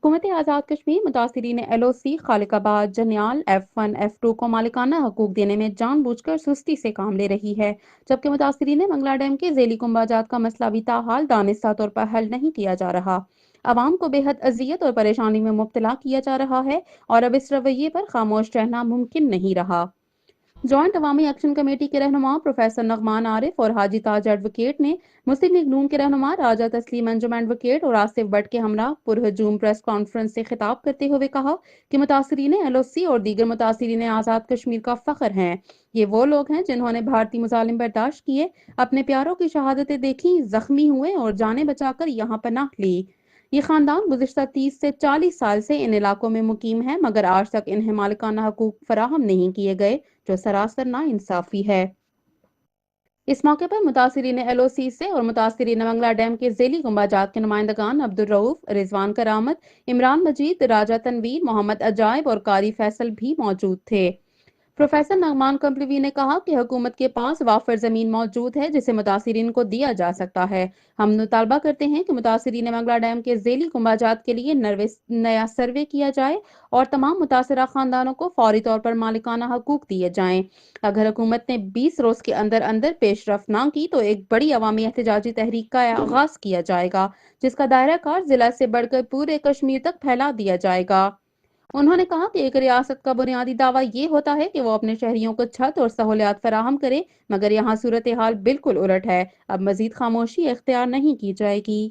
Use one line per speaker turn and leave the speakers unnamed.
حکومت آزاد کشمیر متاثرین LOC خالق آباد جنیال F1 F2 کو مالکانہ حقوق دینے میں جان بوجھ کر سستی سے کام لے رہی ہے، جبکہ متاثرین منگلا ڈیم کے ذیلی کنباجات کا مسئلہ بھی تاحال دانستہ طور پر حل نہیں کیا جا رہا۔ عوام کو بے حد اذیت اور پریشانی میں مبتلا کیا جا رہا ہے اور اب اس رویے پر خاموش رہنا ممکن نہیں رہا۔ جوائنٹ عوامی ایکشن کمیٹی کے رہنما پروفیسر نغمان عارف اور حاجی تاج ایڈوکیٹ نے مسلم لیگ نون کے رہنما راجہ تسلیم انجم ایڈوکیٹ اور آصف بٹ کے ہمراہ پرہجوم پریس کانفرنس سے خطاب کرتے ہوئے کہا کہ متاثرین LOC اور دیگر متاثرین آزاد کشمیر کا فخر ہیں۔ یہ وہ لوگ ہیں جنہوں نے بھارتی مظالم برداشت کیے، اپنے پیاروں کی شہادتیں دیکھیں، زخمی ہوئے اور جانیں بچا کر یہاں پناہ لی۔ یہ خاندان گزشتہ 30 سے 40 سال سے ان علاقوں میں مقیم ہے، مگر آج تک انہیں مالکانہ حقوق فراہم نہیں کیے گئے، جو سراسر ناانصافی ہے۔ اس موقع پر متاثرین LOC سے اور متاثرین منگلا ڈیم کے ذیلی کنباجات کے نمائندگان عبدالرؤوف، رضوان کرامت، عمران مجید، راجہ تنویر، محمد عجائب اور قاری فیصل بھی موجود تھے۔ پروفیسر نغمان کمپلوی نے کہا کہ حکومت کے پاس وافر زمین موجود ہے جسے متاثرین کو دیا جا سکتا ہے۔ ہم مطالبہ کرتے ہیں کہ متاثرین منگلا ڈیم کے ذیلی کنباجات کے لیے نیا سروے کیا جائے اور تمام متاثرہ خاندانوں کو فوری طور پر مالکانہ حقوق دیے جائیں۔ اگر حکومت نے 20 روز کے اندر اندر پیش رفت نہ کی تو ایک بڑی عوامی احتجاجی تحریک کا آغاز کیا جائے گا، جس کا دائرہ کار ضلع سے بڑھ کر پورے کشمیر تک پھیلا دیا جائے گا۔ انہوں نے کہا کہ ایک ریاست کا بنیادی دعویٰ یہ ہوتا ہے کہ وہ اپنے شہریوں کو چھت اور سہولیات فراہم کرے، مگر یہاں صورتحال بالکل الٹ ہے۔ اب مزید خاموشی اختیار نہیں کی جائے گی۔